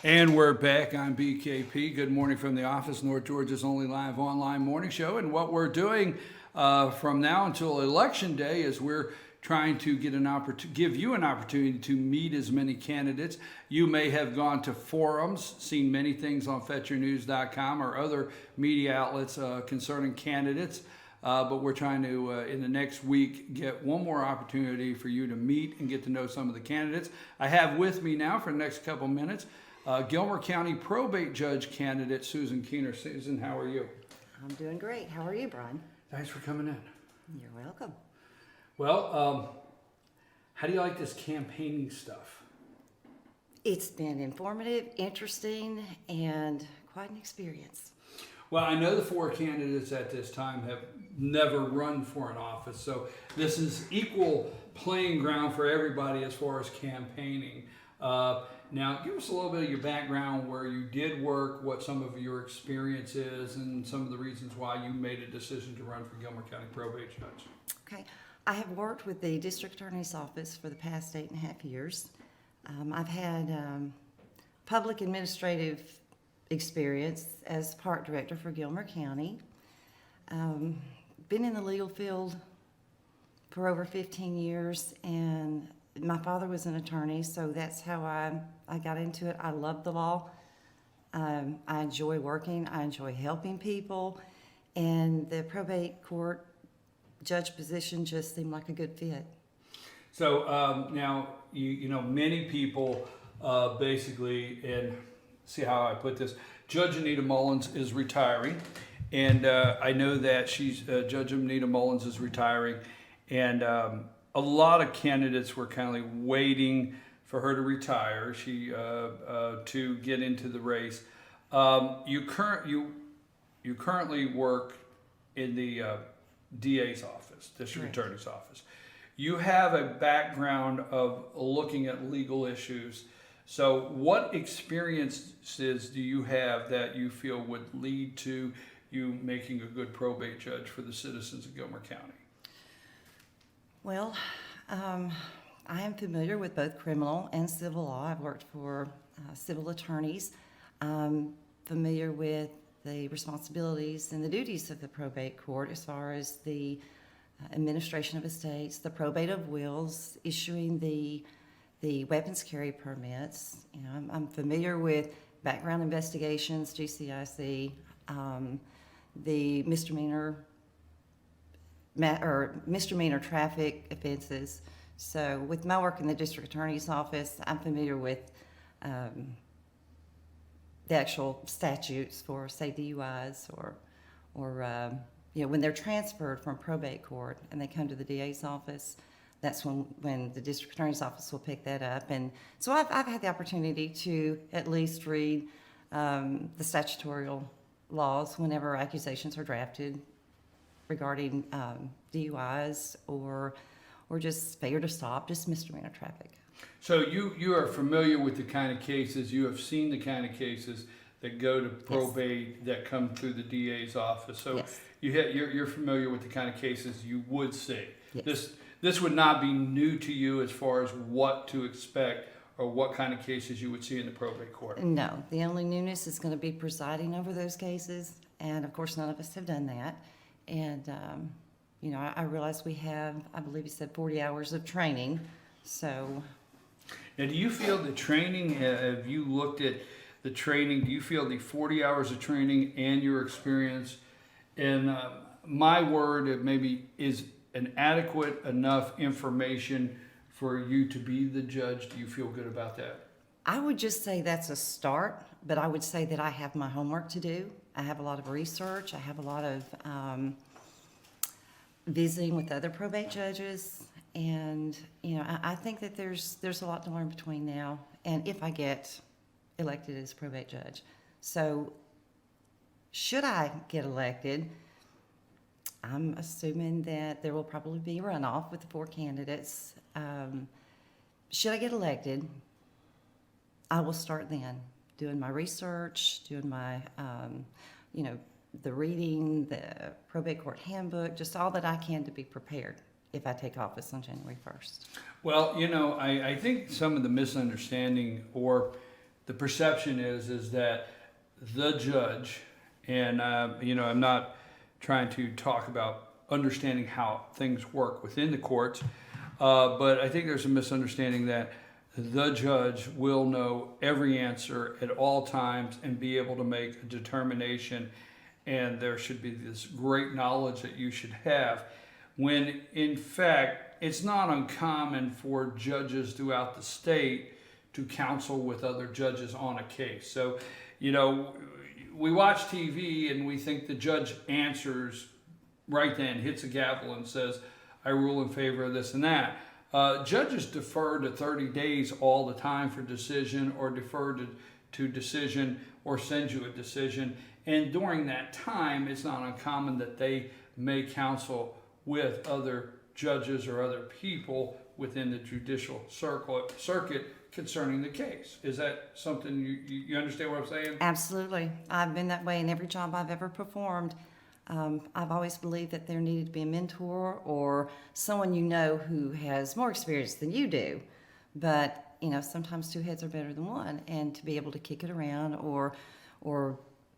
And we're back on BKP. Good morning from the office, North Georgia's only live online morning show. And what we're doing from now until Election Day is we're trying to give you an opportunity to meet as many candidates. You may have gone to forums, seen many things on FetcherNews.com or other media outlets concerning candidates. But we're trying to, in the next week, get one more opportunity for you to meet and get to know some of the candidates. I have with me now for the next couple minutes Gilmer County probate judge candidate Susan Keener. Susan, how are you? I'm doing great. How are you, Brian? Thanks for coming in. You're welcome. Well, how do you like this campaigning stuff? It's been informative, interesting, and quite an experience. Well, I know the four candidates at this time have never run for an office, so this is equal playing ground for everybody as far as campaigning. Now, give us a little bit of your background, where you did work, what some of your experience is, and some of the reasons why you made a decision to run for Gilmer County probate judge. Okay. I have worked with the district attorney's office for the past 8.5 years. I've had public administrative experience as park director for Gilmer County. Been in the legal field for over 15 years, and my father was an attorney, so that's how I got into it. I love the law. I enjoy working. I enjoy helping people, and the probate court judge position just seemed like a good fit. So now, you know, many people basically, and see how I put this, Judge Anita Mullins is retiring, and I know that Judge Anita Mullins is retiring, and a lot of candidates were kind of like waiting for her to retire, to get into the race. You currently work in the DA's office, District Attorney's office. You have a background of looking at legal issues. So what experiences do you have that you feel would lead to you making a good probate judge for the citizens of Gilmer County? Well, I am familiar with both criminal and civil law. I've worked for civil attorneys. I'm familiar with the responsibilities and the duties of the probate court as far as the administration of estates, the probate of wills, issuing the weapons carry permits. You know, I'm familiar with background investigations, GCIC, the misdemeanor traffic offenses. So with my work in the district attorney's office, I'm familiar with the actual statutes for, say, DUIs or you know, when they're transferred from probate court and they come to the DA's office, that's when the district attorney's office will pick that up. And so I've had the opportunity to at least read the statutory laws whenever accusations are drafted regarding DUIs or just failure to stop, just misdemeanor traffic. So you are familiar with the kind of cases, you have seen the kind of cases that go to probate, yes, that come through the DA's office. So yes, you're familiar with the kind of cases you would see. Yes. This would not be new to you as far as what to expect or what kind of cases you would see in the probate court. No, the only newness is going to be presiding over those cases, and of course none of us have done that. And you know, I realize we have, I believe you said 40 hours of training. So now, do you feel the training, have you looked at the training, do you feel the 40 hours of training and your experience, in my word, it maybe is an adequate enough information for you to be the judge? Do you feel good about that? I would just say that's a start, but I would say that I have my homework to do. I have a lot of research. I have a lot of visiting with other probate judges. And, you know, I think that there's a lot to learn between now and if I get elected as probate judge. So should I get elected, I'm assuming that there will probably be a runoff with the four candidates. Should I get elected, I will start then doing my research, doing my, you know, the reading, the probate court handbook, just all that I can to be prepared if I take office on January 1st. Well, you know, I think some of the misunderstanding or the perception is that the judge, and I'm not trying to talk about understanding how things work within the courts, but I think there's a misunderstanding that the judge will know every answer at all times and be able to make a determination, and there should be this great knowledge that you should have, when in fact it's not uncommon for judges throughout the state to counsel with other judges on a case. So, we watch TV and we think the judge answers right then, hits a gavel and says, I rule in favor of this and that. Judges defer to 30 days all the time for decision, or defer to decision, or send you a decision. And during that time, it's not uncommon that they may counsel with other judges or other people within the judicial circuit concerning the case. Is that something you understand what I'm saying? Absolutely. I've been that way in every job I've ever performed. I've always believed that there needed to be a mentor or someone who has more experience than you do. But, sometimes two heads are better than one, and to be able to kick it around or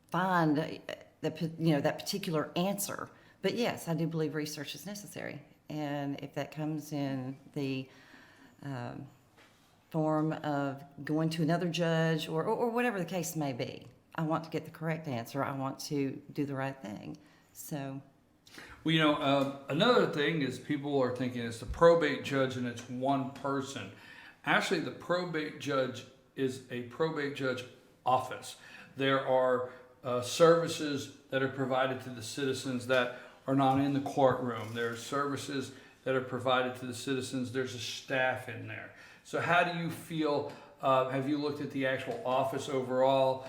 find that particular answer. But yes, I do believe research is necessary. And if that comes in the form of going to another judge or whatever the case may be, I want to get the correct answer. I want to do the right thing. So, well, another thing is people are thinking it's the probate judge and it's one person. Actually, the probate judge is a probate judge office. There are services that are provided to the citizens that are not in the courtroom. There are services that are provided to the citizens. There's a staff in there. So how do you feel? Have you looked at the actual office overall,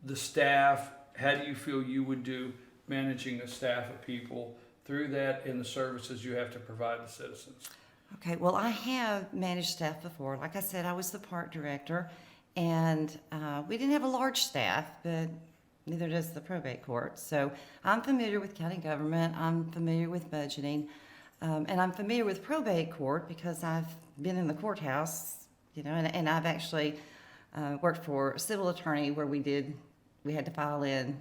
the staff? How do you feel you would do managing a staff of people through that and the services you have to provide the citizens? okay, well, I have managed staff before. Like I said, I was the park director, and we didn't have a large staff, but neither does the probate court. So I'm familiar with county government. I'm familiar with budgeting. And I'm familiar with probate court because I've been in the courthouse, and I've actually worked for a civil attorney where we had to file in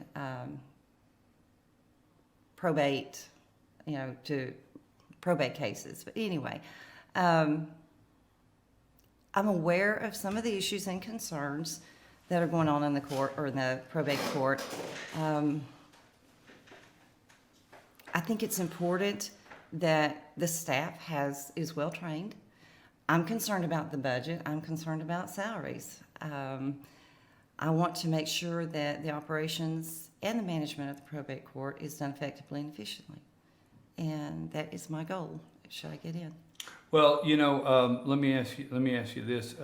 probate, to probate cases. But anyway, I'm aware of some of the issues and concerns that are going on in the court or in the probate court. I think it's important that the staff is well trained. I'm concerned about the budget. I'm concerned about salaries. I want to make sure that the operations and the management of the probate court is done effectively and efficiently. And that is my goal, should I get in. Well, let me ask you this.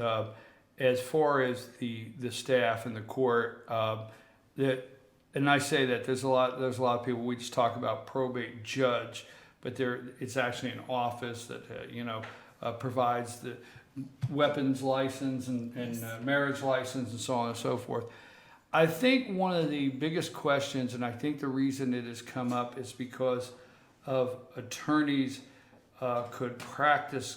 As far as the staff and the court, and I say that there's a lot of people, we just talk about probate judge, but it's actually an office that provides the weapons license and marriage license and so on and so forth. I think one of the biggest questions, and I think the reason it has come up, is because of attorneys could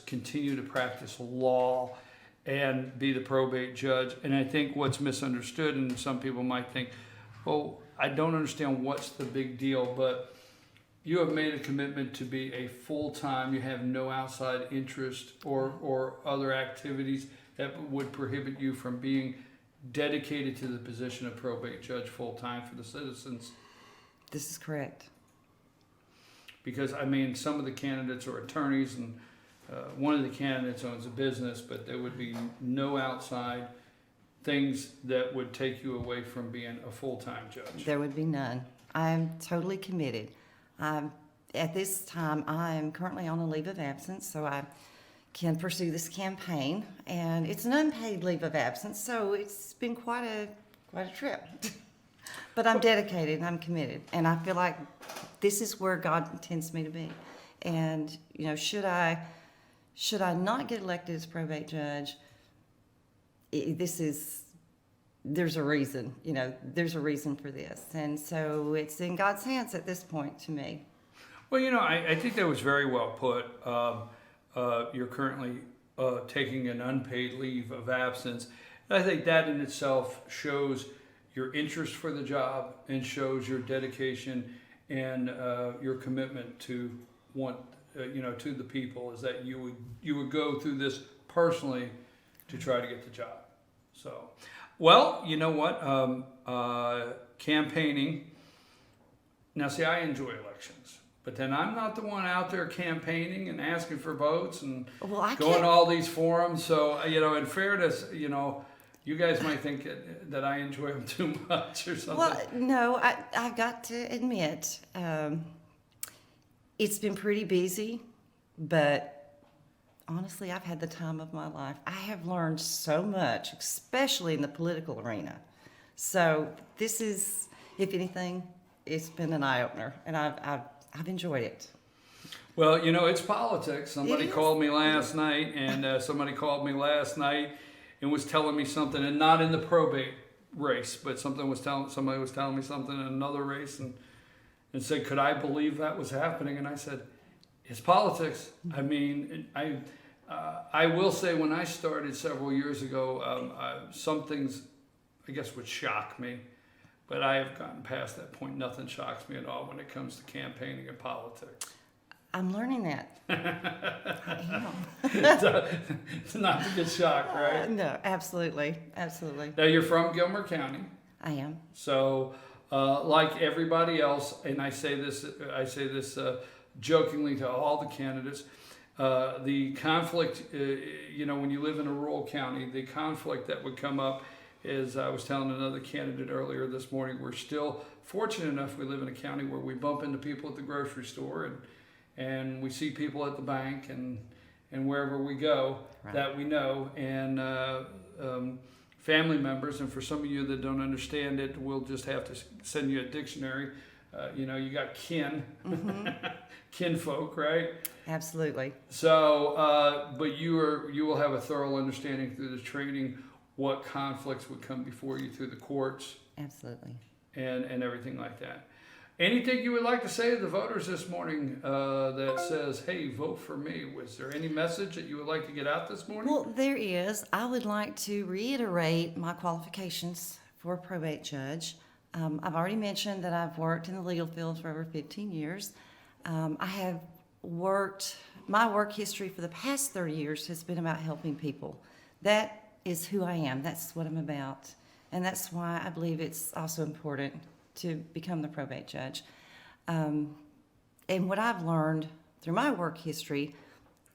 continue to practice law and be the probate judge. And I think what's misunderstood, and some people might think, well, I don't understand what's the big deal, but you have made a commitment to be a full-time, you have no outside interest or other activities that would prohibit you from being dedicated to the position of probate judge full-time for the citizens. This is correct. Because, some of the candidates are attorneys, and one of the candidates owns a business, but there would be no outside things that would take you away from being a full-time judge. There would be none. I'm totally committed. At this time, I am currently on a leave of absence, so I can pursue this campaign. And it's an unpaid leave of absence, so it's been quite a trip. But I'm dedicated and I'm committed, and I feel like this is where God intends me to be. And should I not get elected as probate judge, there's a reason. There's a reason for this, and so it's in God's hands at this point to me. Well, I think that was very well put. You're currently taking an unpaid leave of absence. I think that in itself shows your interest for the job and shows your dedication and your commitment to to the people, is that you would go through this personally to try to get the job. So, well, you know what? Campaigning. Now, see, I enjoy elections, but then I'm not the one out there campaigning and asking for votes and going to all these forums. So, in fairness, you guys might think that I enjoy them too much or something. Well, no, I've got to admit, it's been pretty busy, but honestly, I've had the time of my life. I have learned so much, especially in the political arena. So this is, if anything, it's been an eye-opener, and I've enjoyed it. Well, it's politics. Somebody It is. called me last night, and was telling me something, and not in the probate race, but somebody was telling me something in another race, and said, could I believe that was happening? And I said, it's politics. I mean, I will say, when I started several years ago, some things, I guess, would shock me, but I have gotten past that point. Nothing shocks me at all when it comes to campaigning and politics. I'm learning that. I am. It's not to get shocked, right? No, absolutely. Now, you're from Gilmer County. I am. So, like everybody else, and I say this jokingly to all the candidates, the conflict, when you live in a rural county, the conflict that would come up is, I was telling another candidate earlier this morning, we're still fortunate enough we live in a county where we bump into people at the grocery store and we see people at the bank and wherever we go, right, that we know, and family members. And for some of you that don't understand it, we'll just have to send you a dictionary. You got kin, mm-hmm. Kinfolk, right? Absolutely. So, but you will have a thorough understanding through the training what conflicts would come before you through the courts. Absolutely. And everything like that. Anything you would like to say to the voters this morning that says, hey, vote for me? Was there any message that you would like to get out this morning? Well, there is. I would like to reiterate my qualifications for a probate judge. I've already mentioned that I've worked in the legal field for over 15 years. I have my work history for the past 30 years has been about helping people. That is who I am. That's what I'm about. And that's why I believe it's also important to become the probate judge. And what I've learned through my work history,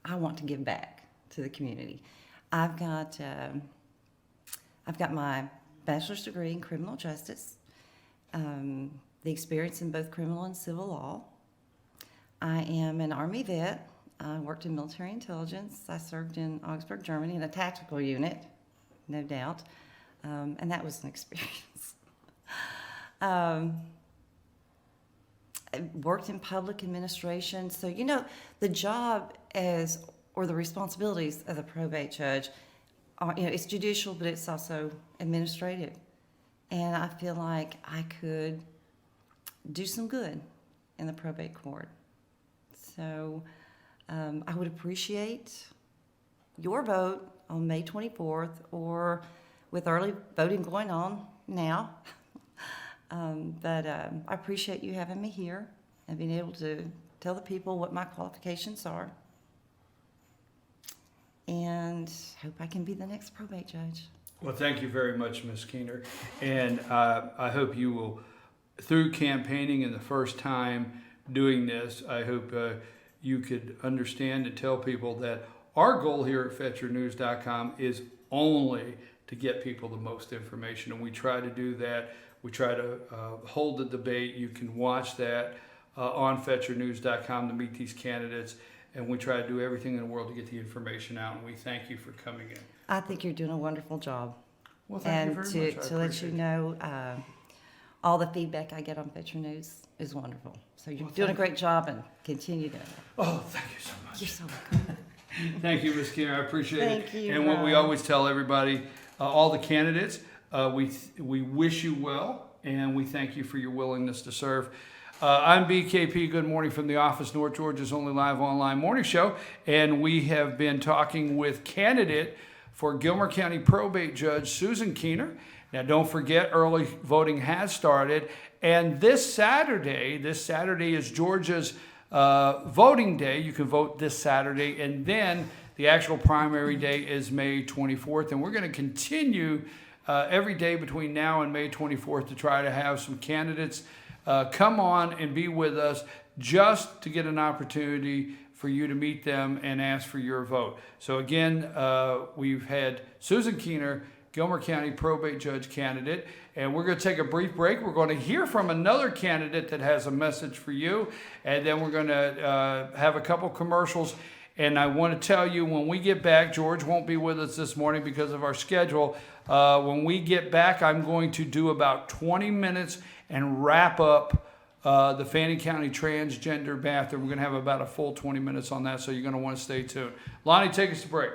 I want to give back to the community. I've got my bachelor's degree in criminal justice, the experience in both criminal and civil law. I am an Army vet. I worked in military intelligence. I served in Augsburg, Germany in a tactical unit, no doubt. And that was an experience. I worked in public administration. So, the job or the responsibilities of the probate judge are, it's judicial, but it's also administrative. And I feel like I could do some good in the probate court. So, I would appreciate your vote on May 24th, or with early voting going on now. But I appreciate you having me here and being able to tell the people what my qualifications are. And hope I can be the next probate judge. Well, thank you very much, Ms. Keener. And I hope you will, through campaigning and the first time doing this, I hope you could understand and tell people that our goal here at FetcherNews.com is only to get people the most information, and we try to do that. We try to hold the debate. You can watch that on FetcherNews.com to meet these candidates, and we try to do everything in the world to get the information out, and we thank you for coming in. I think you're doing a wonderful job. Well, thank you very much. And to let you know, all the feedback I get on Fetcher News is wonderful. So you're doing a great job, and continue doing it. Oh, thank you so much. You're so welcome. Thank you, Ms. Keener. I appreciate it. Thank you, And what we Ron. always tell everybody, all the candidates, we wish you well, and we thank you for your willingness to serve. I'm BKP. Good morning from the office, North Georgia's only live online morning show, and we have been talking with candidate for Gilmer County Probate Judge Susan Keener. Now, don't forget, early voting has started. And this Saturday is Georgia's voting day. You can vote this Saturday. And then the actual primary day is May 24th. And we're going to continue every day between now and May 24th to try to have some candidates come on and be with us just to get an opportunity for you to meet them and ask for your vote. So again, we've had Susan Keener, Gilmer County Probate Judge candidate, and we're going to take a brief break. We're going to hear from another candidate that has a message for you, and then we're going to have a couple commercials. And I want to tell you, when we get back, George won't be with us this morning because of our schedule. When we get back, I'm going to do about 20 minutes and wrap up the Fannin County transgender bathroom. We're going to have about a full 20 minutes on that, so you're going to want to stay tuned. Lonnie, take us to break.